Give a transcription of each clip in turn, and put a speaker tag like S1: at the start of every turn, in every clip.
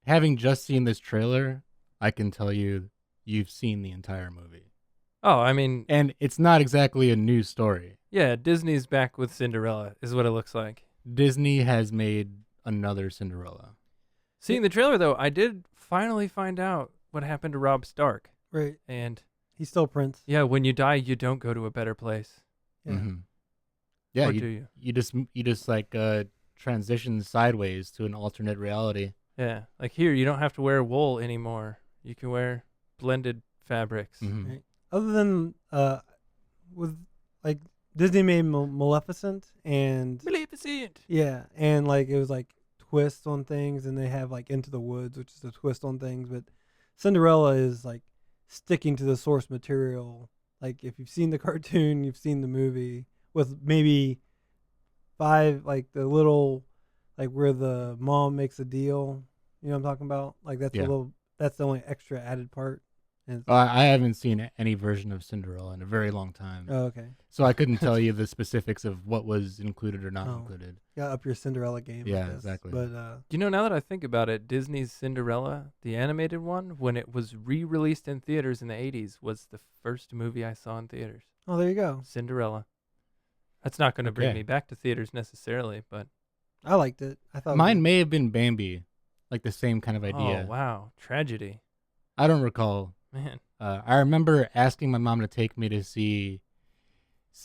S1: having just seen this trailer, I can tell you've seen the entire movie.
S2: Oh, I mean,
S1: And it's not exactly a new story.
S2: yeah, Disney's back with Cinderella is what it looks like.
S1: Disney has made another Cinderella.
S2: Seeing the trailer, though, I did finally find out what happened to Rob Stark.
S3: Right.
S2: And
S3: He's still Prince.
S2: yeah, when you die, you don't go to a better place.
S3: Yeah.
S1: Mm-hmm. Yeah,
S2: Or do you?
S1: You just like transition sideways to an alternate reality.
S2: Yeah. Like here, you don't have to wear wool anymore. You can wear blended fabrics.
S1: Mm-hmm.
S3: Right. Other than with like Disney made Maleficent and
S2: Maleficent.
S3: yeah, and like it was like twists on things, and they have like Into the Woods, which is a twist on things, but Cinderella is like sticking to the source material. Like if you've seen the cartoon, you've seen the movie with maybe five like the little like where the mom makes a deal. You know what I'm talking about? Like that's
S1: Yeah.
S3: a little that's the only extra added part. And
S1: I haven't seen any version of Cinderella in a very long time,
S3: oh, okay.
S1: so I couldn't tell you the specifics of what was included or not
S3: Oh.
S1: included.
S3: Got up your Cinderella game. I
S1: Yeah,
S3: guess.
S1: exactly.
S3: But
S2: You know, now that I think about it, Disney's Cinderella, the animated one, when it was re-released in theaters in the 80s, was the first movie I saw in theaters.
S3: oh, there you go.
S2: Cinderella. That's not going to bring
S1: Okay.
S2: me back to theaters necessarily, but
S3: I liked it. I thought
S1: Mine may have been Bambi, like the same kind of
S2: oh
S1: idea.
S2: wow, tragedy,
S1: I don't recall.
S2: man.
S1: I remember asking my mom to take me to see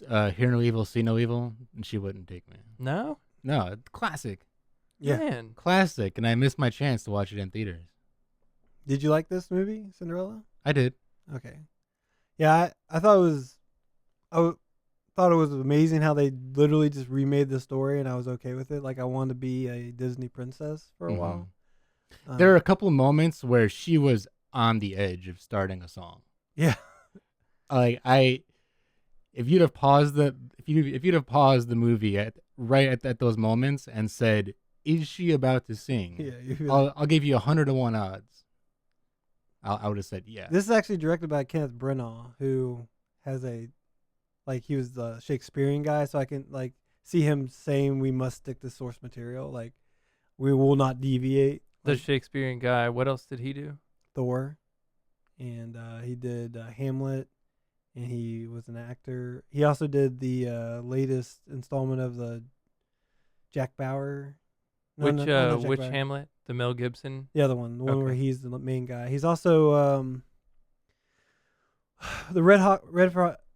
S1: Hear No Evil, See No Evil, and she wouldn't take me.
S2: No,
S1: No, classic.
S3: Yeah.
S2: man.
S1: Classic, and I missed my chance to watch it in theaters.
S3: Did you like this movie, Cinderella?
S1: I did.
S3: Okay. Yeah, I thought it was, thought it was amazing how they literally just remade the story, and I was okay with it. Like I wanted to be a Disney princess for a
S1: Mhm.
S3: while.
S1: There are a couple moments where she was on the edge of starting a song.
S3: Yeah.
S1: Like if you'd have paused the movie at those moments and said, "Is she about to sing?"
S3: Yeah. you feel like-
S1: I'll give you 100-to-1 odds. I would have said yeah.
S3: This is actually directed by Kenneth Branagh, who has he was the Shakespearean guy, so I can like see him saying we must stick to source material, like we will not deviate.
S2: The
S3: Like
S2: Shakespearean guy. What else did he do?
S3: Thor, and he did Hamlet, and he was an actor. He also did the latest installment of the Jack Bauer. No, not Jack
S2: Which
S3: Bauer.
S2: Hamlet? The Mel Gibson.
S3: The other one, the one where
S2: Okay.
S3: he's the main guy. He's also the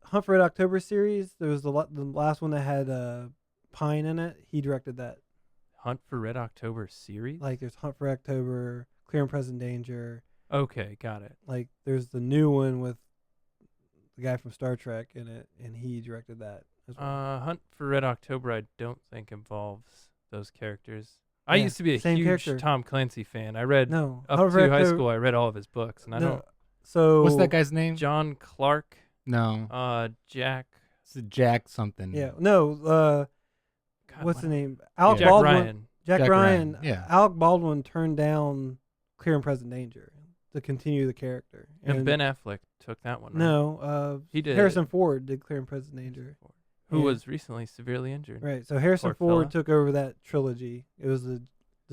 S3: Hunt for Red October series. There was the last one that had Pine in it. He directed that.
S2: Hunt for Red October series.
S3: Like there's Hunt for October, Clear and Present Danger.
S2: Okay, got it.
S3: Like there's the new one with the guy from Star Trek in it, and he directed that as well.
S2: Hunt for Red October, I don't think involves those characters. I
S3: Yeah,
S2: used to be a
S3: same
S2: huge
S3: character.
S2: Tom Clancy fan. I read
S3: No,
S2: up
S3: Hunt for
S2: to
S3: Red
S2: high
S3: October-
S2: school. I read all of his books, and I
S3: No,
S2: don't.
S3: so
S1: What's that guy's name?
S2: John Clark,
S1: No,
S2: Jack.
S1: it's Jack something.
S3: Yeah, no.
S2: God,
S3: What's
S2: what-
S3: the name? Alec
S2: Jack
S3: Baldwin.
S2: Ryan.
S3: Jack
S1: Jack
S3: Ryan.
S1: Ryan, yeah.
S3: Alec Baldwin turned down Clear and Present Danger to continue the character.
S2: And Ben Affleck took that one. Right?
S3: No,
S2: He did.
S3: Harrison Ford did Clear and Present Danger.
S2: Who
S3: Yeah.
S2: was recently severely injured.
S3: Right. So Harrison
S2: Poor
S3: Ford
S2: fella.
S3: took over that trilogy. It was the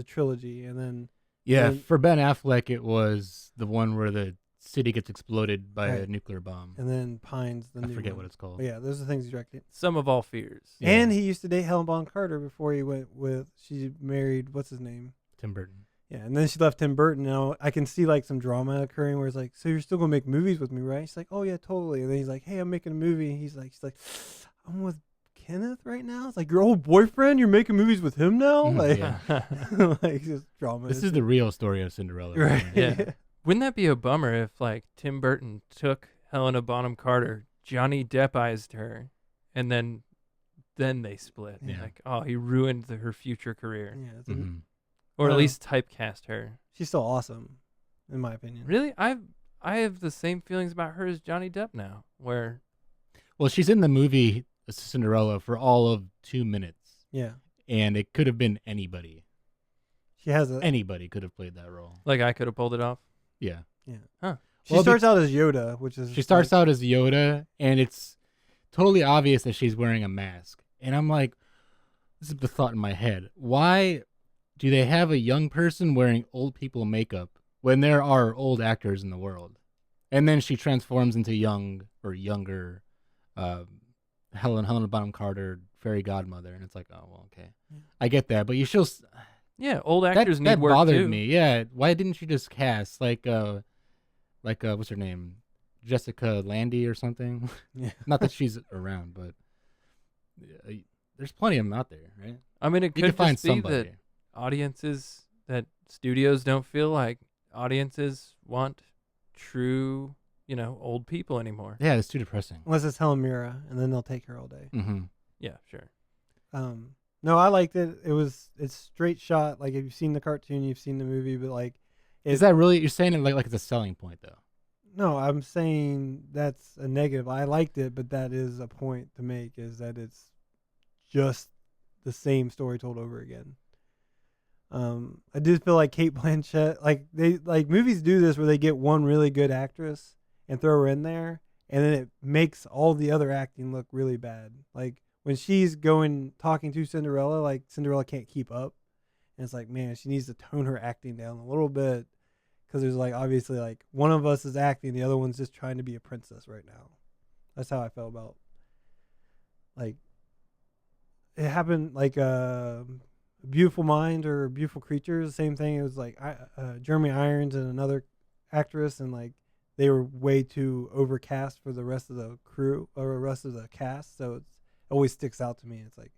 S3: trilogy, and then
S1: Yeah,
S3: And-
S1: for Ben Affleck, it was the one where the city gets exploded by a
S3: Right.
S1: nuclear bomb.
S3: Pine's the
S1: I
S3: new
S1: forget
S3: one.
S1: what it's called.
S3: But yeah, those are the things he directed.
S2: Some of all fears.
S1: Yeah.
S3: And he used to date Helen Bonham Carter before he went with. She married what's his name?
S1: Tim Burton.
S3: Yeah, and then she left Tim Burton. Now I can see like some drama occurring where it's like, so you're still gonna make movies with me, right? She's like, oh yeah, totally. And then he's like, hey, I'm making a movie. And she's like, I'm with Kenneth right now. It's like your old boyfriend. You're making movies with him now.
S1: Mhm,
S3: Like,
S1: yeah.
S3: like just drama.
S1: This is the real story of Cinderella.
S3: right.
S2: Yeah. Wouldn't that be a bummer if like Tim Burton took Helena Bonham Carter, Johnny Deppized her, and then they split?
S1: Yeah.
S2: Like, oh, he ruined her future career,
S3: Yeah, it's
S1: Mhm.
S2: or at
S3: Uh,
S2: least typecast her.
S3: she's still awesome, in my opinion.
S2: Really, I have the same feelings about her as Johnny Depp now. Where
S1: Well, she's in the movie Cinderella for all of 2 minutes,
S3: Yeah,
S1: and it could have been anybody.
S3: she has a.
S1: Anybody could have played that role.
S2: like I could have pulled it off.
S1: Yeah.
S3: She
S1: well,
S3: starts out as Yoda, which is
S1: She starts out as Yoda, and it's totally obvious that she's wearing a mask. And I'm like, this is the thought in my head. Why do they have a young person wearing old people makeup when there are old actors in the world? And then she transforms into young or younger uh, Helena Bonham Carter, fairy godmother, and it's like, oh well, okay, I get that, but you still
S2: Yeah, old
S1: that
S2: actors need
S1: that
S2: work
S1: bothered
S2: too.
S1: me. Yeah, why didn't you just cast like what's her name, Jessica Landy or something?
S3: Yeah.
S1: Not that she's around, but there's plenty of them out there, right?
S2: I mean, it
S1: You
S2: could
S1: can find
S2: just be that
S1: somebody.
S2: audiences, that studios don't feel like audiences want true, old people anymore.
S1: Yeah, it's too depressing.
S3: Unless it's Helen Mirren, and then they'll take her all day.
S1: Mm-hmm.
S2: Yeah, sure.
S3: No, I liked it. It's straight shot. Like if you've seen the cartoon, you've seen the movie, but like,
S1: Is that really, you're saying it like it's a selling point though?
S3: no, I'm saying that's a negative. I liked it, but that is a point to make, is that it's just the same story told over again. I did feel like Kate Blanchett, like movies do this where they get one really good actress and throw her in there, and then it makes all the other acting look really bad. Like when she's talking to Cinderella, like Cinderella can't keep up, and it's like, man, she needs to tone her acting down a little bit, because there's like obviously like one of us is acting, the other one's just trying to be a princess right now. That's how I felt about, like, it happened like Beautiful Mind or Beautiful Creatures, same thing. It was like Jeremy Irons and another actress, and like they were way too overcast for the rest of the crew or the rest of the cast, so it always sticks out to me. It's like,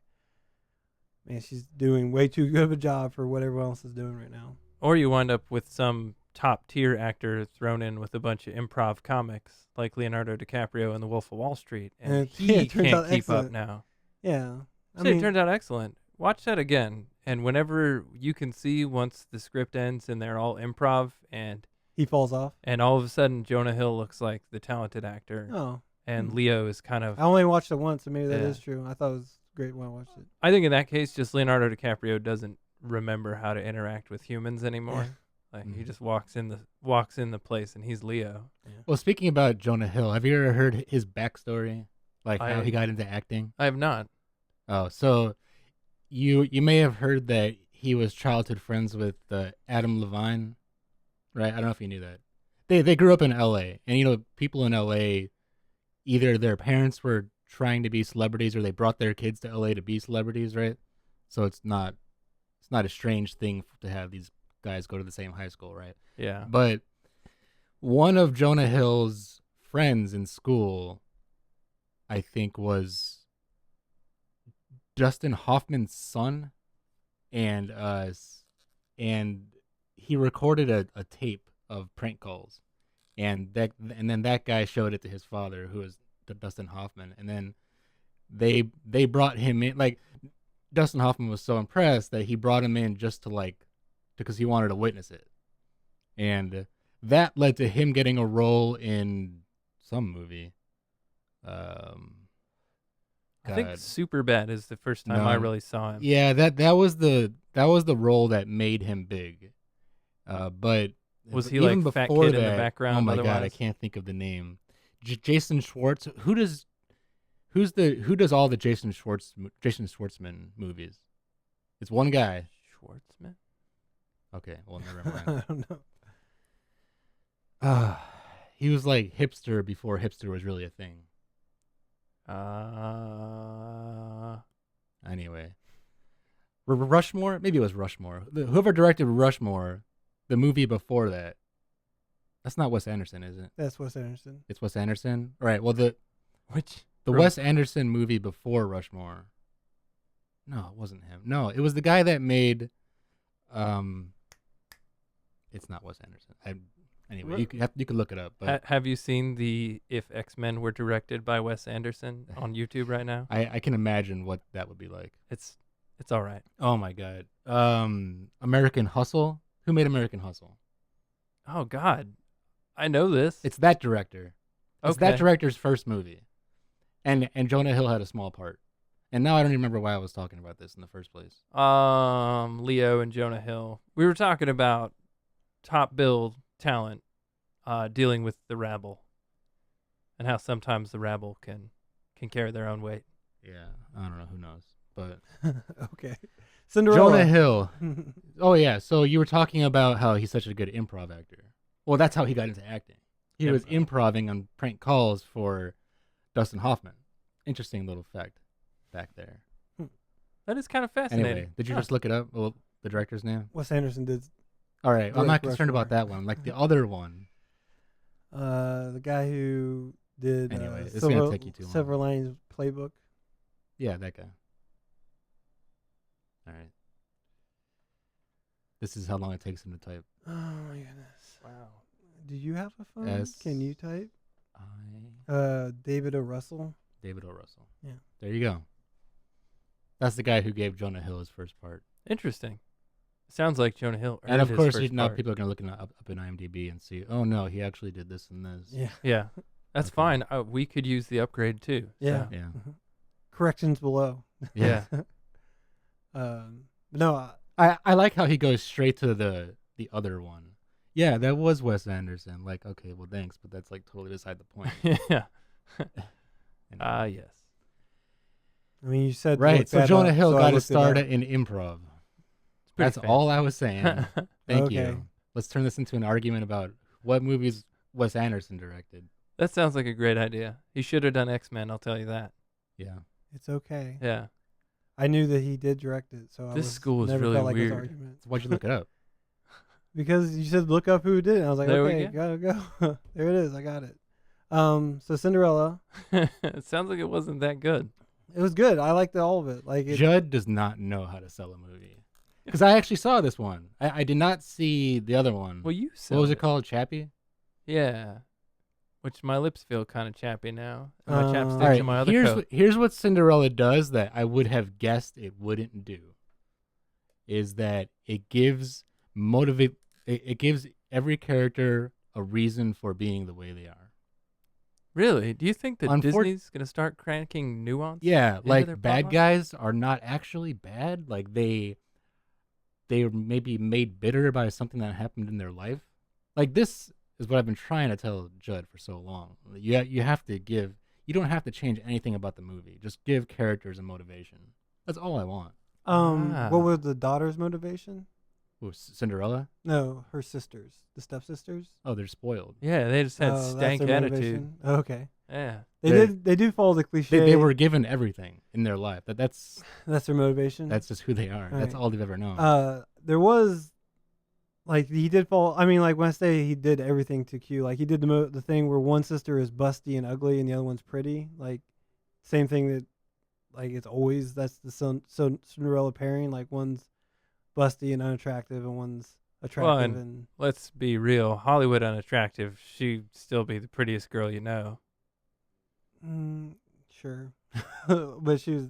S3: man, she's doing way too good of a job for what everyone else is doing right now.
S2: Or you wind up with some top tier actor thrown in with a bunch of improv comics, like Leonardo DiCaprio in The Wolf of Wall Street, and
S3: yeah,
S2: he
S3: it turns
S2: can't
S3: out
S2: keep up
S3: excellent.
S2: now.
S3: Yeah,
S2: So it turned out excellent. Watch that again, and whenever you can see, once the script ends and they're all improv, and
S3: he falls off.
S2: all of a sudden Jonah Hill looks like the talented actor,
S3: Oh,
S2: and Leo is kind of.
S3: I only watched it once, so maybe that
S2: Yeah.
S3: is true. I thought it was great when I watched it.
S2: I think in that case, just Leonardo DiCaprio doesn't remember how to interact with humans anymore. Like he just walks in the place, and he's Leo.
S3: Yeah.
S1: Well, speaking about Jonah Hill, have you ever heard his backstory, like how he got into acting?
S2: I have not.
S1: Oh, so you may have heard that he was childhood friends with Adam Levine, right? I don't know if you knew that. They grew up in L.A., and people in L.A., either their parents were trying to be celebrities or they brought their kids to L.A. to be celebrities, right? So it's not a strange thing to have these guys go to the same high school, right?
S2: Yeah.
S1: But one of Jonah Hill's friends in school, I think, was Dustin Hoffman's son, and he recorded a tape of prank calls, and then that guy showed it to his father, who was Dustin Hoffman, and then they brought him in. Like, Dustin Hoffman was so impressed that he brought him in just to because he wanted to witness it, and that led to him getting a role in some movie.
S2: I think Superbad is the first time I really saw him.
S1: Yeah, that was the role that made him big. But
S2: was he
S1: even
S2: like fat
S1: before
S2: kid
S1: that,
S2: in the background?
S1: Oh my god, I
S2: otherwise?
S1: can't think of the name. Jason Schwartz. Who does all the Jason Schwartzman movies? It's one guy.
S2: Schwartzman.
S1: Okay, well, never mind.
S3: I don't know.
S1: He was like hipster before hipster was really a thing. Anyway, Rushmore. Maybe it was Rushmore. Whoever directed Rushmore, the movie before that. That's not Wes Anderson, is it?
S3: That's Wes Anderson.
S1: It's Wes Anderson. All right. Well, the
S2: From-
S1: Wes Anderson movie before Rushmore. No, it wasn't him. No, it was the guy that made. It's not Wes Anderson. Anyway, you could look it up. But
S2: have you seen the If X-Men Were Directed by Wes Anderson on YouTube right now?
S1: I can imagine what that would be like.
S2: It's all right.
S1: Oh my god. American Hustle. Who made American Hustle?
S2: Oh God, I know this.
S1: It's that director. It's
S2: Okay.
S1: that director's first movie, and Jonah Hill had a small part. And now I don't even remember why I was talking about this in the first place.
S2: Leo and Jonah Hill. We were talking about top billed talent dealing with the rabble, and how sometimes the rabble can carry their own weight.
S1: Yeah, I don't know. Who knows? But
S3: Okay. Cinderella.
S1: Jonah Hill. Oh yeah, so you were talking about how he's such a good improv actor. Well, that's how he got into acting. He was improving on prank calls for Dustin Hoffman. Interesting little fact back there.
S2: That is kind of fascinating.
S1: Anyway, did you just look it up? Well, the director's name?
S3: Wes Anderson did.
S1: All right, I'm not
S3: Direct
S1: concerned about
S3: Rushmore.
S1: that one. Like the other one.
S3: The guy who did
S1: Anyway, it's gonna take you too long.
S3: Silver Linings Playbook.
S1: Yeah, that guy. All right. This is how long it takes him to type.
S3: Oh my goodness!
S2: Wow.
S3: Do you have a phone?
S1: S-
S3: Can you type?
S1: I
S3: David O. Russell.
S1: David O. Russell.
S3: Yeah.
S1: There you go. That's the guy who gave Jonah Hill his first part.
S2: Interesting. Sounds like Jonah Hill.
S1: And
S2: earned
S1: of
S2: his
S1: course,
S2: first
S1: now
S2: part.
S1: people are going to look up in IMDb and see, oh no, he actually did this and this.
S3: Yeah.
S2: Yeah, that's
S1: Okay.
S2: fine. We could use the upgrade too.
S3: Yeah.
S2: so.
S1: Yeah.
S3: Corrections below.
S2: Yeah.
S3: No.
S1: I like how he goes straight to the other one. Yeah, that was Wes Anderson. Like, okay, well, thanks, but that's like totally beside the point.
S2: Yeah.
S1: Anyway.
S2: Yes.
S3: I mean, you said to
S1: Right.
S3: look
S1: So
S3: that
S1: Jonah
S3: up,
S1: Hill
S3: so I
S1: got to
S3: looked it
S1: start
S3: up.
S1: in improv.
S2: It's pretty
S1: That's all I was saying. Thank
S3: Okay.
S1: you. Let's turn this into an argument about what movies Wes Anderson directed.
S2: That sounds like a great idea. He should have done X-Men, I'll tell you that.
S1: Yeah.
S3: It's okay.
S2: Yeah.
S3: I knew that he did direct it, so
S2: This school is
S3: never
S2: really
S3: felt like it was
S2: weird.
S3: argument.
S1: So why'd you look it up?
S3: Because you said look up who did it. And I was like,
S2: There we
S3: okay, gotta go. There it is. I got it. So Cinderella,
S2: It sounds like it wasn't that good.
S3: it was good. I liked all of it. Like it,
S1: Judd does not know how to sell a movie. Because I actually saw this one. I did not see the other one.
S2: Well, you said
S1: What was it called? Chappie?
S2: Yeah. Which my lips feel kind of chappy now. And my
S3: All
S2: chapstick's
S1: All right,
S2: in my other
S1: here's
S2: coat.
S1: here's what Cinderella does that I would have guessed it wouldn't do. Is that it gives it gives every character a reason for being the way they are.
S2: Really? Do you think that
S1: Unfor-
S2: Disney's going to start cranking nuance?
S1: Yeah,
S2: into
S1: like
S2: their
S1: bad
S2: plotline?
S1: guys are not actually bad. Like they were maybe made bitter by something that happened in their life. Like this is what I've been trying to tell Judd for so long. You have to give. You don't have to change anything about the movie. Just give characters a motivation. That's all I want.
S3: what was the daughter's motivation?
S1: Ooh, Cinderella?
S3: No, her sisters, the stepsisters.
S1: Oh, they're spoiled.
S2: Yeah, they just had
S3: Oh, that's
S2: stank
S3: their
S2: attitude.
S3: motivation? Oh, okay.
S2: Yeah.
S3: They do follow the cliche.
S1: They were given everything in their life. That's
S3: That's their motivation.
S1: just who they are. That's
S3: Right.
S1: all they've ever known.
S3: There was, like, he did fall. I mean, like when I say he did everything to Q, like he did the thing where one sister is busty and ugly and the other one's pretty. Like, same thing that, like, it's always that's the Cinderella pairing. Like one's busty and unattractive and one's attractive and
S2: Let's be real. Hollywood unattractive. She'd still be the prettiest girl you know.
S3: sure, but she was.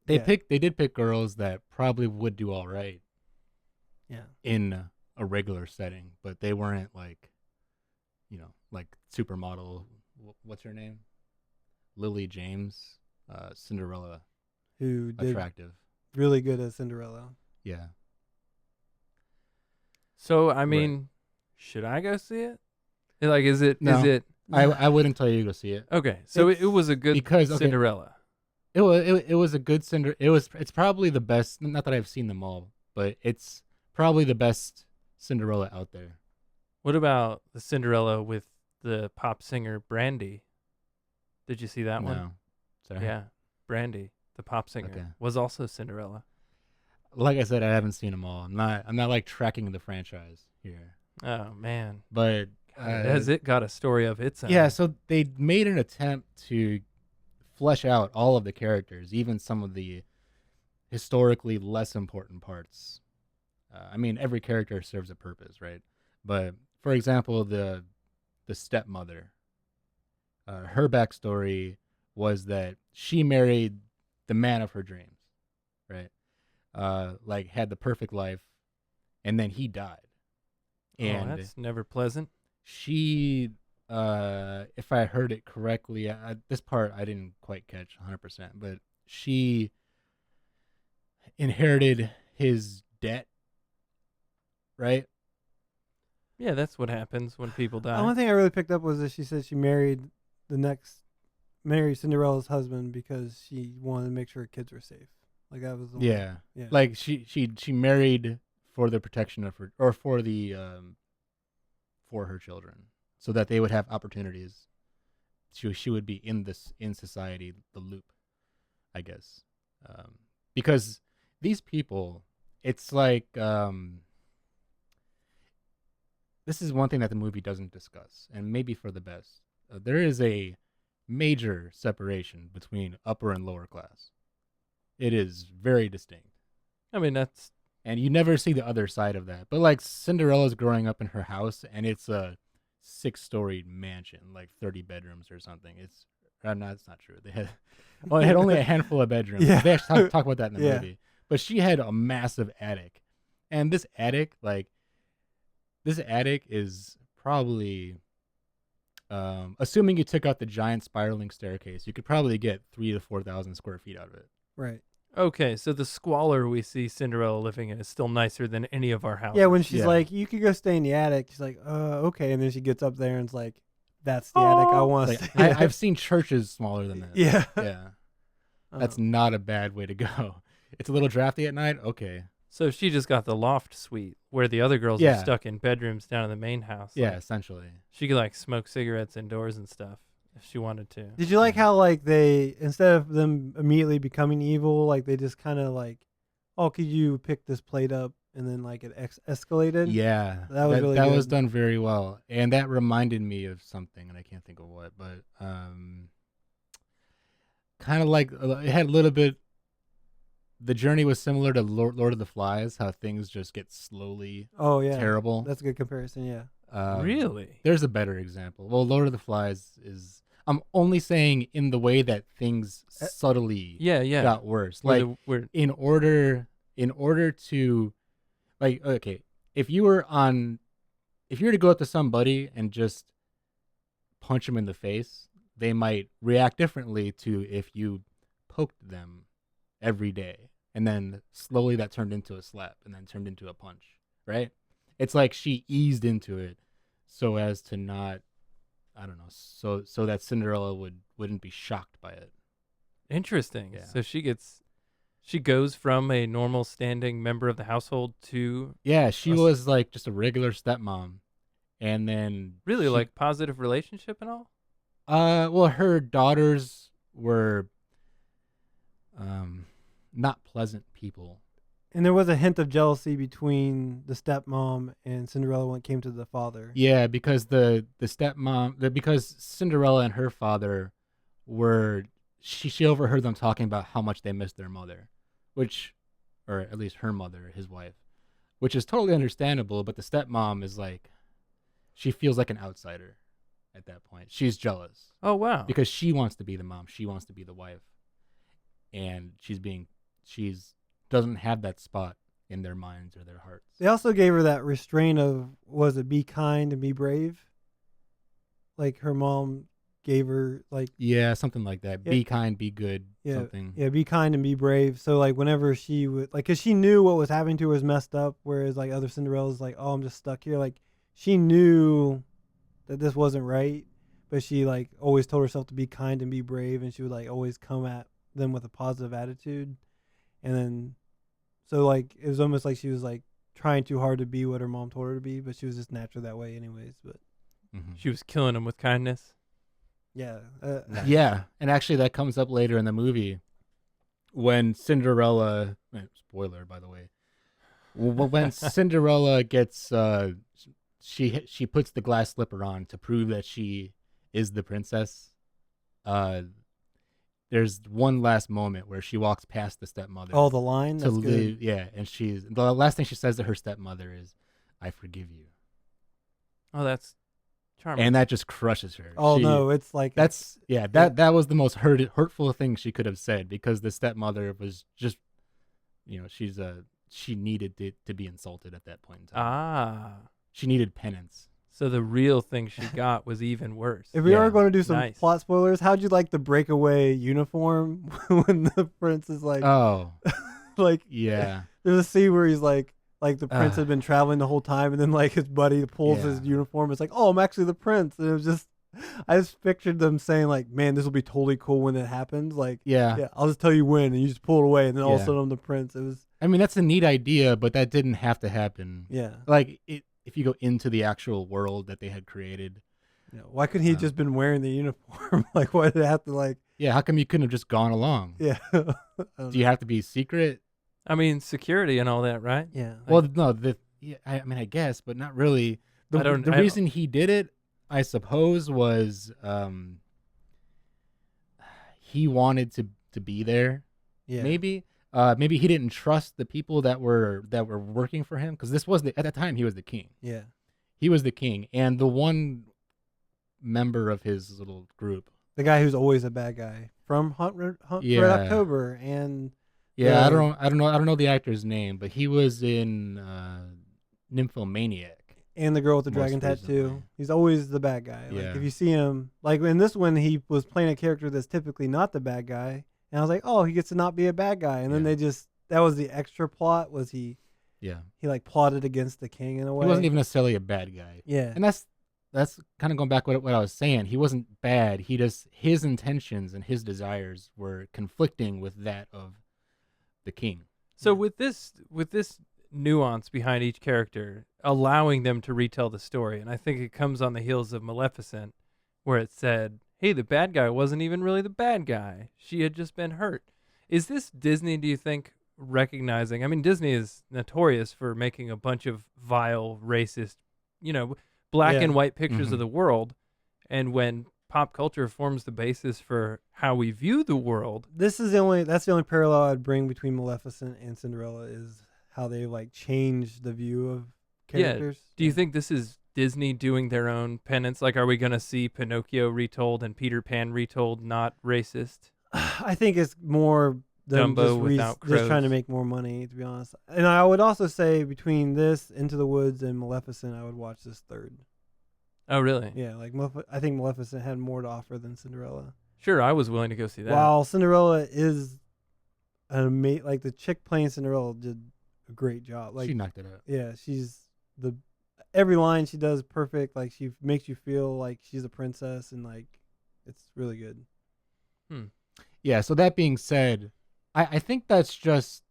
S1: They
S3: yeah.
S1: did pick girls that probably would do all right
S3: Yeah.
S1: in a regular setting, but they weren't like, like supermodel. What's her name? Lily James, Cinderella,
S3: Who did
S1: attractive.
S3: really good at Cinderella.
S1: Yeah.
S2: So, I mean, should I go see it? Like, is it?
S1: No.
S2: Is it?
S1: I wouldn't tell you to go see it.
S2: Okay, so it was a good
S1: because, okay.
S2: Cinderella.
S1: It was a good it's probably the best. Not that I've seen them all, but it's probably the best Cinderella out there.
S2: What about the Cinderella with the pop singer Brandy? Did you see that one?
S1: No. Sorry.
S2: Yeah, Brandy, the pop singer,
S1: Okay.
S2: was also Cinderella.
S1: Like I said, I haven't seen them all. I'm not like tracking the franchise here.
S2: Oh man,
S1: But
S2: has it got a story of its own?
S1: yeah, so they made an attempt to flesh out all of the characters, even some of the historically less important parts. I mean, every character serves a purpose, right? But for example, the stepmother, her backstory was that she married the man of her dreams, right? Like had the perfect life, and then he died. And
S2: that's never pleasant.
S1: she, if I heard it correctly, this part I didn't quite catch 100%, but she inherited his debt, right?
S2: Yeah, that's what happens when people die.
S3: The only thing I really picked up was that she said she married Cinderella's husband because she wanted to make sure her kids were safe. Like that was the
S1: Yeah.
S3: one. Yeah.
S1: Like she married for the protection of her, or for the for her children, so that they would have opportunities. She would be in society, the loop, I guess, because these people, it's like this is one thing that the movie doesn't discuss, and maybe for the best. There is a major separation between upper and lower class. It is very distinct.
S2: I mean, that's
S1: And you never see the other side of that. But like Cinderella's growing up in her house, and it's a 6-story mansion, like 30 bedrooms or something. It's no, it's not true. They had it had only a handful of bedrooms.
S3: Yeah.
S1: They actually talk about that in the
S3: Yeah.
S1: movie. But she had a massive attic, and this attic is probably, assuming you took out the giant spiraling staircase, you could probably get 3,000 to 4,000 square feet out of it.
S3: Right.
S2: okay. So the squalor we see Cinderella living in is still nicer than any of our houses.
S3: Yeah, when she's
S1: Yeah.
S3: like, you could go stay in the attic. She's like, okay. And then she gets up there and it's like, that's the attic I want to
S1: Like,
S3: stay in.
S1: I've seen churches smaller than that.
S3: Yeah.
S1: Yeah. That's
S3: Oh.
S1: not a bad way to go. It's a little drafty at night. Okay.
S2: So she just got the loft suite where the other girls
S1: Yeah.
S2: are stuck in bedrooms down in the main house.
S1: Yeah,
S2: Like,
S1: essentially.
S2: she could like smoke cigarettes indoors and stuff if she wanted to.
S3: Did you like
S1: Yeah.
S3: how like they, instead of them immediately becoming evil, like they just kind of like, oh, could you pick this plate up, and then like it escalated?
S1: Yeah.
S3: That was really
S1: that was
S3: good.
S1: done very well. And that reminded me of something, and I can't think of what, but kind of like it had a little bit. The journey was similar to Lord of the Flies, how things just get slowly
S3: Oh yeah.
S1: terrible.
S3: That's a good comparison. Yeah.
S2: Really?
S1: There's a better example. Well, Lord of the Flies is. I'm only saying in the way that things subtly
S2: Yeah, yeah.
S1: got worse.
S2: Where
S1: Like
S2: the- where
S1: in order to, like, okay, if you were to go up to somebody and just punch them in the face, they might react differently to if you poked them every day, and then slowly that turned into a slap, and then turned into a punch, right? It's like she eased into it so as to not, I don't know, so that Cinderella wouldn't be shocked by it.
S2: Interesting.
S1: Yeah.
S2: So she goes from a normal standing member of the household to
S1: Yeah, she
S2: Us-
S1: was like just a regular stepmom, and then
S2: really
S1: she-
S2: like positive relationship and all.
S1: well, her daughters were not pleasant people.
S3: And there was a hint of jealousy between the stepmom and Cinderella when it came to the father.
S1: Yeah, because the stepmom, because Cinderella and her father were, she overheard them talking about how much they missed their mother, which, or at least her mother, his wife, which is totally understandable. But the stepmom is like, she feels like an outsider at that point. She's jealous
S2: Oh wow.
S1: because she wants to be the mom, she wants to be the wife, and she's doesn't have that spot in their minds or their hearts.
S3: They also gave her that restraint of, was it be kind and be brave? Like her mom gave her like,
S1: Yeah, something like that.
S3: Yeah.
S1: Be kind, be good,
S3: Yeah,
S1: something.
S3: yeah, be kind and be brave. So like whenever she would, like, cause she knew what was happening to her was messed up, whereas like other Cinderellas like, oh, I'm just stuck here. Like she knew that this wasn't right, but she like always told herself to be kind and be brave, and she would like always come at them with a positive attitude. And then, so like it was almost like she was like trying too hard to be what her mom told her to be, but she was just naturally that way anyways. But
S1: Mhm.
S2: She was killing him with kindness.
S3: yeah,
S1: Yeah, and actually that comes up later in the movie when Cinderella, spoiler by the way, when Cinderella gets she puts the glass slipper on to prove that she is the princess. There's one last moment where she walks past the stepmother
S3: oh, the line,
S1: to
S3: that's good.
S1: leave. Yeah, and the last thing she says to her stepmother is, "I forgive you,"
S2: Oh, that's charming.
S1: and that just crushes her.
S3: Oh
S1: She-
S3: no, it's like
S1: That's that was the most hurtful thing she could have said, because the stepmother was just, she needed to be insulted at that point in time.
S2: ah.
S1: She needed penance.
S2: So the real thing she got was even worse.
S3: If we
S1: Yeah.
S3: are going to do some
S2: Nice.
S3: plot spoilers, how'd you like the breakaway uniform when the prince is like,
S1: Oh,
S3: like
S1: yeah.
S3: there's a scene where he's like the prince had been traveling the whole time, and then like his buddy pulls his
S1: Yeah.
S3: uniform. It's like, oh, I'm actually the prince, and it was just I just pictured them saying like, "Man, this will be totally cool when it happens." Like,
S1: Yeah.
S3: yeah, I'll just tell you when, and you just pull it away, and then all of a
S1: Yeah.
S3: sudden I'm the prince. It was,
S1: I mean, that's a neat idea, but that didn't have to happen.
S3: yeah.
S1: Like, if you go into the actual world that they had created,
S3: Why couldn't he have
S1: Um,
S3: just been wearing the uniform? Like, why did it have to like?
S1: yeah, how come you couldn't have just gone along?
S3: Yeah. I don't
S1: Do you
S3: know.
S1: have to be secret?
S2: I mean, security and all that, right?
S3: Yeah.
S1: Well, no, I mean, I guess, but not really. The
S2: I don't-
S1: the
S2: I don't-
S1: reason he did it, I suppose, was he wanted to be there.
S3: Yeah.
S1: Maybe maybe he didn't trust the people that were working for him, because this was at that time he was the king.
S3: Yeah.
S1: He was the king, and the one member of his little group.
S3: The guy who's always a bad guy from Hunt Red
S1: Yeah.
S3: October, and
S1: Yeah,
S3: Yeah.
S1: I don't know the actor's name, but he was in Nymphomaniac.
S3: the girl with the
S1: Most
S3: dragon tattoo.
S1: recently.
S3: He's always the bad guy. Like,
S1: Yeah.
S3: if you see him, like in this one, he was playing a character that's typically not the bad guy, and I was like, oh, he gets to not be a bad guy. And then
S1: Yeah.
S3: that was the extra plot. Was he
S1: Yeah,
S3: like plotted against the king in a way?
S1: he wasn't even necessarily a bad guy,
S3: Yeah.
S1: and that's kind of going back what I was saying. He wasn't bad. He just, his intentions and his desires were conflicting with that of the king.
S2: So
S3: Yeah.
S2: with this nuance behind each character, allowing them to retell the story, and I think it comes on the heels of Maleficent, where it said, "Hey, the bad guy wasn't even really the bad guy. She had just been hurt." Is this Disney, do you think, recognizing? I mean, Disney is notorious for making a bunch of vile, racist, black
S3: Yeah.
S2: and white pictures
S1: Mhm.
S2: of the world, and when pop culture forms the basis for how we view the world,
S3: That's the only parallel I'd bring between Maleficent and Cinderella is how they like change the view of
S2: Yeah.
S3: characters.
S2: do you think this is Disney doing their own penance? Like, are we going to see Pinocchio retold and Peter Pan retold not racist?
S3: I think it's more them
S2: Dumbo without
S3: just trying to
S2: crows.
S3: make more money, to be honest. And I would also say between this, Into the Woods, and Maleficent, I would watch this third.
S2: Oh, really?
S3: Yeah, like I think Maleficent had more to offer than Cinderella.
S2: Sure, I was willing to go see that.
S3: While Cinderella is like the chick playing Cinderella did a great job. Like,
S1: She knocked it out.
S3: yeah, she's every line she does perfect. Like, she makes you feel like she's a princess, and like it's really good.
S1: Yeah. So that being said, I think that's just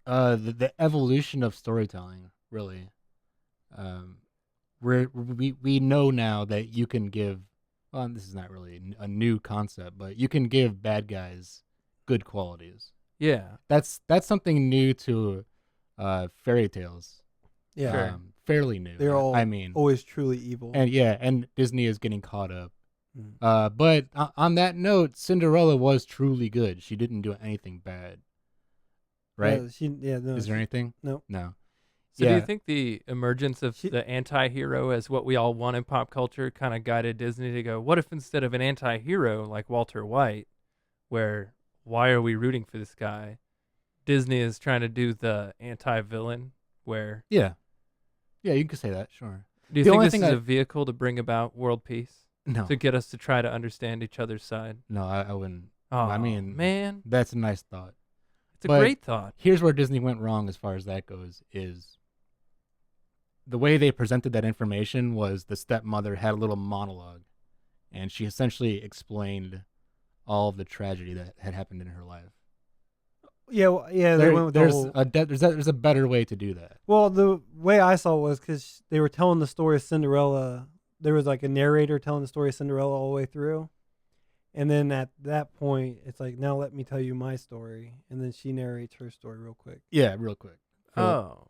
S1: the evolution of storytelling, really. We know now that you can give. Well, this is not really a new concept, but you can give bad guys good qualities.
S2: Yeah.
S1: That's something new to fairy tales.
S3: Yeah,
S2: Sure.
S1: Fairly new.
S3: they're all
S1: I mean,
S3: always truly evil.
S1: and Disney is getting caught up.
S3: Mm.
S1: But on that note, Cinderella was truly good. She didn't do anything bad. Right?
S3: No.
S1: Is there anything?
S3: No.
S1: No.
S2: So do
S1: Yeah.
S2: you think the emergence of the anti-hero as what we all want in pop culture kind of guided Disney to go, what if instead of an anti-hero like Walter White, where why are we rooting for this guy, Disney is trying to do the anti-villain where
S1: Yeah. Yeah, you could say that, sure.
S2: do you
S1: The
S2: think
S1: only
S2: this is
S1: thing
S2: a vehicle to bring about world peace?
S1: No.
S2: To get us to try to understand each other's side?
S1: No, I wouldn't.
S2: Oh,
S1: I mean,
S2: man,
S1: that's a nice thought.
S2: it's a
S1: but-
S2: great thought.
S1: Here's where Disney went wrong as far as that goes, is the way they presented that information was the stepmother had a little monologue, and she essentially explained all of the tragedy that had happened in her life.
S3: Yeah, they went with the
S1: there's
S3: whole.
S1: there's a better way to do that.
S3: Well, the way I saw it was because they were telling the story of Cinderella. There was like a narrator telling the story of Cinderella all the way through. And then at that point, it's like, now let me tell you my story. And then she narrates her story real quick.
S1: Yeah, real quick.
S2: Oh.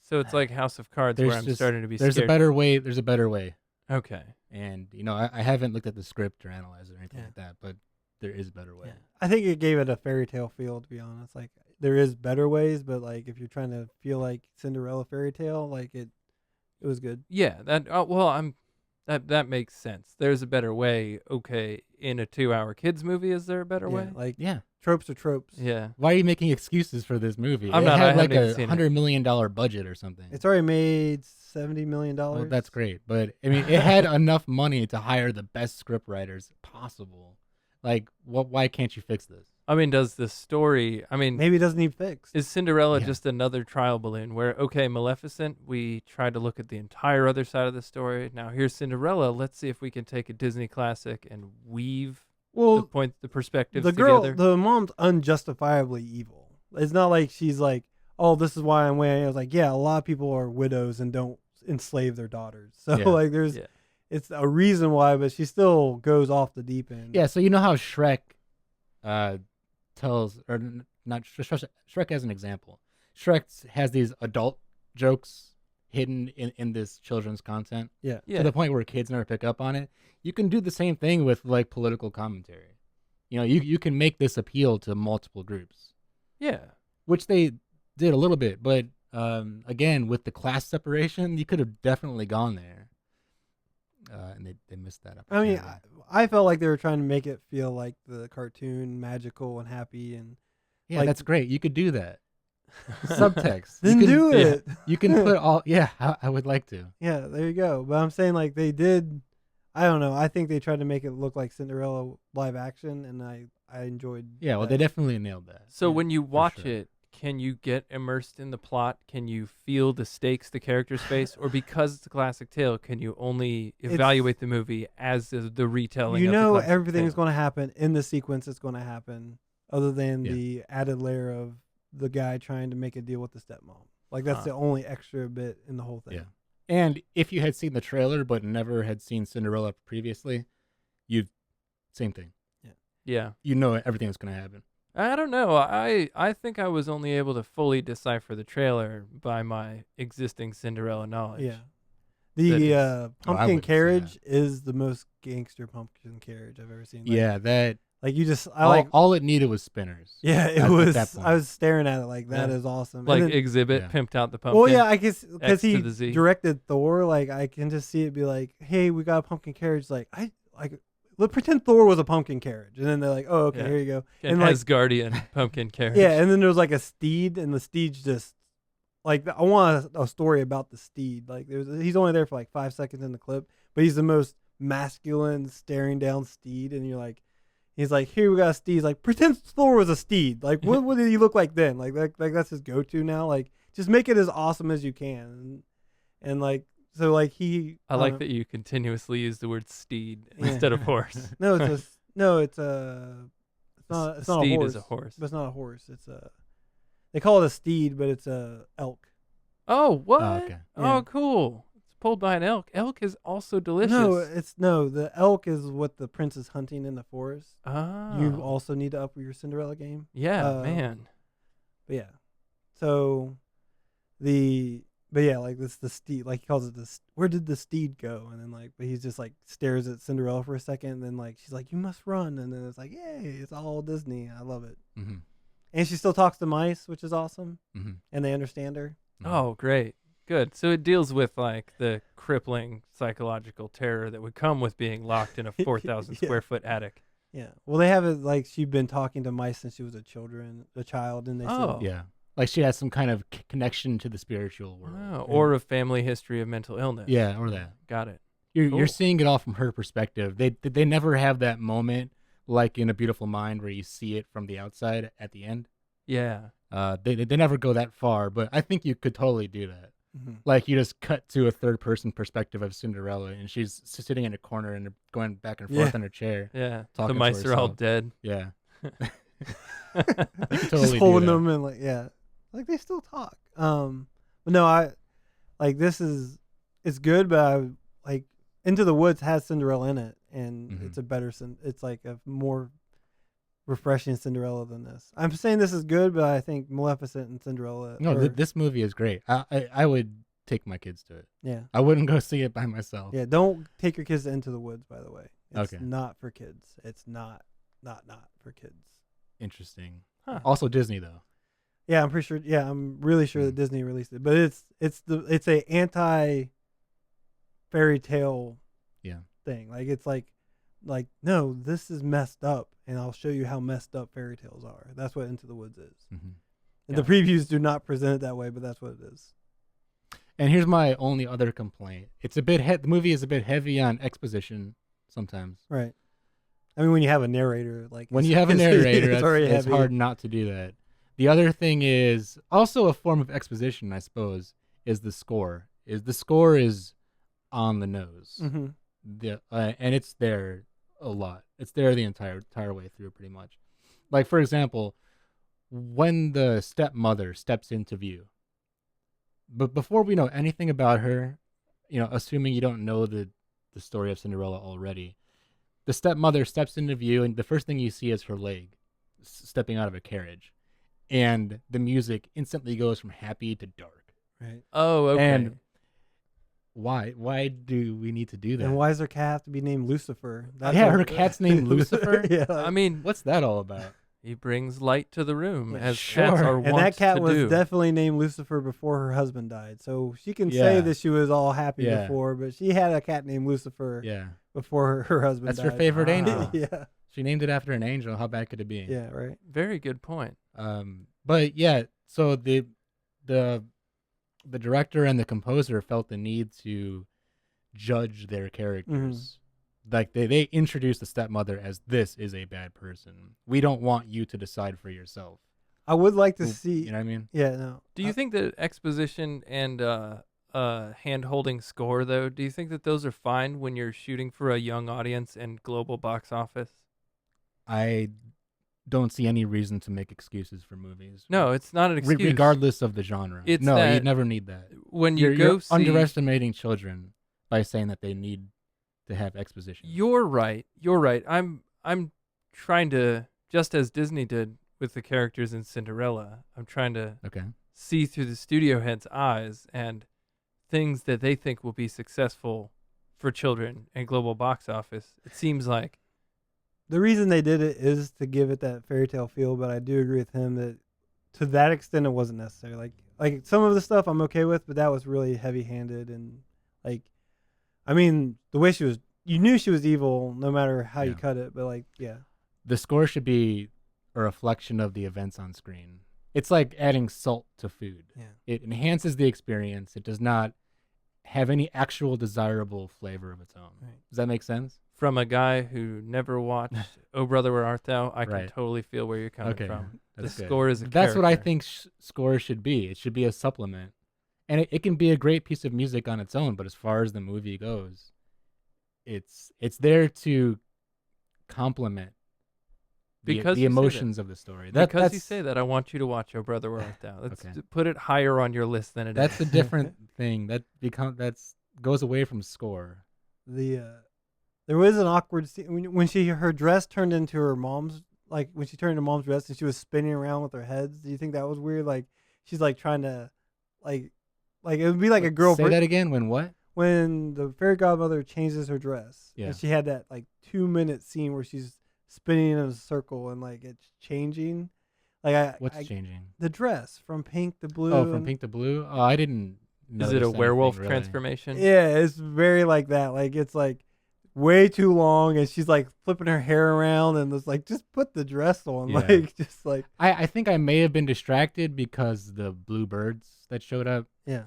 S2: So it's like House of Cards where I'm starting to be
S1: There's
S2: scared.
S1: a better way. There's a better way.
S2: Okay.
S1: And, I haven't looked at the script or analyzed it or anything
S3: Yeah.
S1: like that, but there is a better way.
S3: Yeah. I think it gave it a fairy tale feel, to be honest. Like, there is better ways, but like if you're trying to feel like Cinderella fairy tale, like it was good.
S2: Yeah, that makes sense. There's a better way. Okay, in a 2-hour kids movie, is there a better
S3: Yeah,
S2: way?
S3: like
S1: Yeah.
S3: tropes are tropes.
S2: Yeah.
S1: Why are you making excuses for this movie?
S2: I'm
S1: it
S2: not, I
S1: had like
S2: haven't even seen it.
S1: $100 million budget or something.
S3: It's already made $70 million.
S1: Well, that's great, but I mean, it had enough money to hire the best script writers possible. Like, why can't you fix this?
S2: I mean, does the story? I mean,
S3: Maybe it doesn't need fixed.
S2: is Cinderella
S1: Yeah.
S2: just another trial balloon where, okay, Maleficent, we tried to look at the entire other side of the story. Now here's Cinderella. Let's see if we can take a Disney classic and weave
S3: Well,
S2: the perspectives
S3: the girl,
S2: together.
S3: the mom's unjustifiably evil. It's not like she's like, oh, this is why I'm way. I was like, yeah, a lot of people are widows and don't enslave their daughters. So
S1: Yeah.
S3: like, there's
S2: Yeah.
S3: it's a reason why, but she still goes off the deep end.
S1: Yeah, so you know how Shrek tells, or not Shrek as an example. Shrek has these adult jokes hidden in this children's content
S3: Yeah.
S2: Yeah.
S1: to the point where kids never pick up on it. You can do the same thing with like political commentary. You know, you can make this appeal to multiple groups,
S2: Yeah.
S1: which they did a little bit, but again, with the class separation, you could have definitely gone there. And they missed that
S3: I mean,
S1: opportunity.
S3: I felt like they were trying to make it feel like the cartoon magical and happy, and
S1: Yeah,
S3: like-
S1: that's great. You could do that. Subtext.
S3: then
S1: you can,
S3: do it.
S1: You can put all. Yeah, I would like to.
S3: Yeah, there you go. But I'm saying like they did. I don't know. I think they tried to make it look like Cinderella live action, and I enjoyed.
S1: Yeah, well,
S3: that.
S1: they definitely nailed that.
S2: So
S3: Yeah,
S2: when you watch
S1: sure.
S2: it, can you get immersed in the plot? Can you feel the stakes the characters face? Or because it's a classic tale, can you only evaluate the movie as the retelling
S3: You
S2: of the
S3: know
S2: classic
S3: everything's
S2: tale?
S3: going to happen in the sequence. It's going to happen, other than
S1: Yeah.
S3: the added layer of the guy trying to make a deal with the stepmom. Like that's
S2: Huh.
S3: the only extra bit in the whole thing.
S1: Yeah. And if you had seen the trailer but never had seen Cinderella previously, same thing.
S2: Yeah.
S1: You know everything that's going to happen.
S2: I don't know. I think I was only able to fully decipher the trailer by my existing Cinderella knowledge.
S3: Yeah.
S2: That
S3: The
S2: is-
S3: pumpkin
S1: wouldn't say
S3: carriage is the most gangster pumpkin carriage I've ever seen. Like,
S1: Yeah, that
S3: Like you just, I like.
S1: all it needed was spinners.
S3: Yeah, it
S1: at
S3: was.
S1: that point.
S3: I was staring at it like that
S2: Yeah.
S3: is awesome.
S2: Like
S3: And then-
S2: Exhibit
S1: Yeah.
S2: pimped out the pumpkin.
S3: well, yeah, I guess because
S2: X to
S3: he
S2: the Z.
S3: directed Thor. Like I can just see it be like, hey, we got a pumpkin carriage. Like let's pretend Thor was a pumpkin carriage, and then they're like, oh, okay,
S2: Yeah.
S3: here you go.
S2: An
S3: and, like-
S2: Asgardian pumpkin carriage.
S3: Yeah, and then there was like a steed, and the steed's just like I want a story about the steed. Like he's only there for like 5 seconds in the clip, but he's the most masculine staring down steed, and you're like, he's like, here we got a steed. He's like, pretend Thor was a steed. Like what did he look like then? Like that's his go to now. Like just make it as awesome as you can, and like so like he.
S2: I like that you continuously use the word steed
S3: Yeah.
S2: instead of horse.
S3: No, it's it's not a
S2: Steed
S3: horse.
S2: is a horse.
S3: But it's not a horse. It's they call it a steed, but it's a elk.
S2: Oh, what?
S1: okay.
S3: Yeah.
S2: Oh, cool. It's pulled by an elk. Elk is also delicious.
S3: No, the elk is what the prince is hunting in the forest.
S2: Oh.
S3: You also need to up your Cinderella game.
S2: Yeah, man.
S3: But yeah. So but yeah, like this the steed, like he calls it this. Where did the steed go? And then like, but he's just like stares at Cinderella for a second, and then like she's like, you must run, and then it's like, yay, it's all Disney. I love it.
S1: Mm-hmm.
S3: And she still talks to mice, which is awesome,
S1: Mm-hmm.
S3: and they understand her.
S2: Oh, great. Good. So it deals with like the crippling psychological terror that would come with being locked in a 4,000
S3: Yeah.
S2: square foot attic.
S3: Yeah. Well, they have it like she'd been talking to mice since she was a child, and they
S2: Oh.
S3: said,
S1: Yeah, like she has some kind of connection to the spiritual world.
S2: Oh, or a family history of mental illness.
S1: Yeah, or that.
S2: Got it.
S1: You're
S2: Cool.
S1: seeing it all from her perspective. They never have that moment like in A Beautiful Mind where you see it from the outside at the end.
S2: Yeah.
S1: They never go that far, but I think you could totally do that.
S3: Mhm.
S1: Like you just cut to a third person perspective of Cinderella, and she's sitting in a corner and going back and forth
S3: Yeah.
S1: in her chair.
S2: Yeah. The
S1: Talking to
S2: mice are all
S1: herself.
S2: dead.
S1: Yeah,
S3: just
S1: totally do
S3: holding
S1: that.
S3: them and like like they still talk. But no, I like this is it's good, but I like Into the Woods has Cinderella in it, and
S1: Mhm.
S3: it's a better it's like a more refreshing Cinderella than this. I'm saying this is good, but I think Maleficent and Cinderella.
S1: No,
S3: are-
S1: this movie is great. I would take my kids to it.
S3: yeah,
S1: I wouldn't go see it by myself.
S3: yeah. Don't take your kids to Into the Woods. By the way, it's
S1: Okay.
S3: not for kids. It's not for kids.
S1: Interesting.
S2: Huh.
S1: Also Disney though.
S3: Yeah, I'm pretty sure. Yeah, I'm really sure that Disney released it, but it's a anti fairy tale
S1: Yeah.
S3: thing. Like it's like no, this is messed up, and I'll show you how messed up fairy tales are. That's what Into the Woods is.
S1: hmm
S3: And the previews do not present it that way, but that's what it is.
S1: And here's my only other complaint. It's a bit the movie is a bit heavy on exposition sometimes.
S3: Right. I mean, when you have a narrator, like
S1: when you have a narrator, it's
S3: heavy.
S1: hard not to do that. The other thing is also a form of exposition, I suppose, is the score. The score is on the nose.
S3: Mm-hmm.
S1: And it's there a lot. It's there the entire way through, pretty much. Like, for example, when the stepmother steps into view, but before we know anything about her, assuming you don't know the story of Cinderella already, the stepmother steps into view, and the first thing you see is her leg stepping out of a carriage, and the music instantly goes from happy to dark.
S3: Right.
S2: Oh, okay.
S1: And why do we need to do that?
S3: And why does her cat have to be named Lucifer?
S1: Her cat's named Lucifer?
S3: Yeah.
S2: I mean,
S1: What's that all about?
S2: he brings light to the room,
S3: Yeah,
S2: as
S1: sure.
S2: cats are
S3: and
S2: wont
S3: that cat
S2: to
S3: was
S2: do.
S3: definitely named Lucifer before her husband died. So she can say
S1: Yeah.
S3: that she was all happy
S1: Yeah.
S3: before, but she had a cat named Lucifer
S1: Yeah.
S3: before her husband
S1: That's
S3: died.
S1: her favorite
S2: Ah.
S1: angel.
S3: Yeah.
S1: She named it after an angel. How bad could it be?
S3: Yeah, right.
S2: Very good point.
S1: But yeah, so the director and the composer felt the need to judge their characters. Like they introduced the stepmother as, this is a bad person. We don't want you to decide for yourself.
S3: I would like to see.
S1: You know what I mean?
S3: Yeah, no.
S2: Do you think that exposition and hand-holding score, though, do you think that those are fine when you're shooting for a young audience and global box office?
S1: I don't see any reason to make excuses for movies.
S2: No, it's not an excuse.
S1: Regardless of the genre.
S2: It's
S1: no,
S2: that
S1: you never need that.
S2: When you
S1: You're
S2: see,
S1: underestimating children by saying that they need to have exposition.
S2: You're right. I'm trying to, just as Disney did with the characters in Cinderella, I'm trying to
S1: Okay.
S2: see through the studio head's eyes and things that they think will be successful for children and global box office. It seems like
S3: The reason they did it is to give it that fairy tale feel, but I do agree with him that to that extent it wasn't necessary. Like some of the stuff I'm okay with, but that was really heavy-handed and like, I mean, the way you knew she was evil no matter how you
S1: Yeah.
S3: cut it, but like, yeah.
S1: The score should be a reflection of the events on screen. It's like adding salt to food.
S3: Yeah.
S1: It enhances the experience. It does not have any actual desirable flavor of its own.
S3: Right.
S1: Does that make sense?
S2: from a guy who never watched Oh Brother Where Art Thou, I can
S1: Right.
S2: totally feel where you're coming
S1: Okay.
S2: from. The
S1: That's good.
S2: score is a
S1: That's what I
S2: character.
S1: think score should be. It should be a supplement. And it can be a great piece of music on its own, but as far as the movie goes, it's there to complement
S2: Because
S1: the
S2: you say that.
S1: emotions of the story.
S2: Because you say that, I want you to watch Oh Brother Where Art Thou. Let's
S1: Okay.
S2: put it higher on your list than it is.
S1: That's a different thing. That's goes away from score.
S3: There was an awkward scene when her dress turned into her mom's, like when she turned into mom's dress and she was spinning around with her heads. Do you think that was weird? Like she's like trying to like it would be like a girl
S1: Say that again. When what?
S3: when the fairy godmother changes her dress.
S1: Yeah.
S3: And she had that like 2-minute scene where she's spinning in a circle and like it's changing. Like
S1: What's changing?
S3: the dress from pink to blue.
S1: Oh, from
S3: and-
S1: pink to blue. Oh, I didn't.
S2: Is it a
S1: notice
S2: werewolf
S1: anything, really.
S2: transformation?
S3: Yeah, it's very like that. Like it's like way too long, and she's like flipping her hair around, and it's like just put the dress on,
S1: Yeah.
S3: like just like
S1: I think I may have been distracted because the blue birds that showed up.
S3: yeah.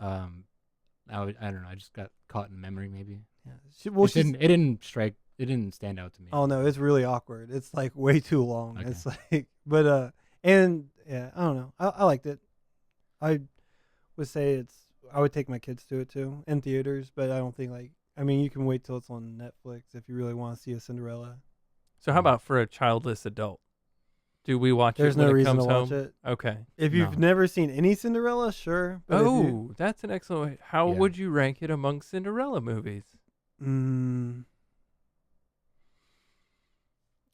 S1: I don't know. I just got caught in memory, maybe.
S3: Yeah.
S1: It didn't strike. It didn't stand out to me.
S3: Oh no, it's really awkward. It's like way too long.
S1: Okay.
S3: It's like, but and yeah, I don't know. I liked it. I would say I would take my kids to it too in theaters, but I don't think like. I mean, you can wait till it's on Netflix if you really want to see a Cinderella.
S2: So how about for a childless adult? Do we watch
S3: There's
S2: it when
S3: no
S2: it
S3: reason
S2: comes
S3: to watch
S2: home?
S3: it.
S2: Okay.
S3: If you've
S1: No.
S3: never seen any Cinderella, sure. But if you,
S2: Oh, that's an excellent way. How
S1: Yeah.
S2: would you rank it among Cinderella movies?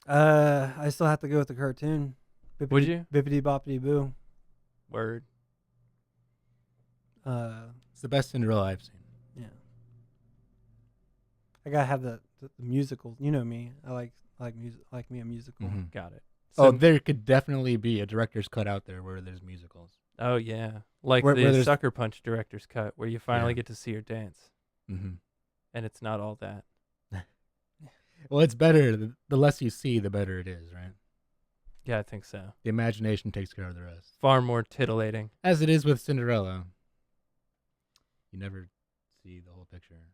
S3: I still have to go with the cartoon.
S2: Would you?
S3: Bippity boppity boo.
S2: Word.
S1: It's the best Cinderella I've seen.
S3: Yeah. I gotta have the musical. You know me. I like music. Like me a musical.
S1: Mhm.
S2: Got it.
S1: Oh,
S2: So-
S1: there could definitely be a director's cut out there where there's musicals.
S2: Oh yeah, like
S1: Where
S2: the
S1: there's-
S2: Sucker Punch director's cut, where you finally
S1: Yeah.
S2: get to see her dance,
S1: Mm-hmm.
S2: and it's not all that.
S1: Well, it's better. The less you see, the better it is, right?
S2: Yeah, I think so.
S1: The imagination takes care of the rest.
S2: Far more titillating.
S1: As it is with Cinderella. You never see the whole picture.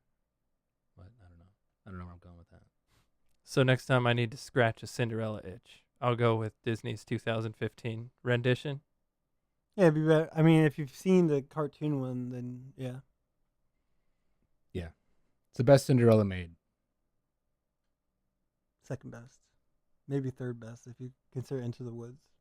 S1: But I don't know where I'm going with that.
S2: So next time I need to scratch a Cinderella itch, I'll go with Disney's 2015 rendition.
S3: Yeah, it'd be better. I mean, if you've seen the cartoon one, then yeah.
S1: Yeah, it's the best Cinderella made.
S3: Second best. Maybe third best if you consider Into the Woods.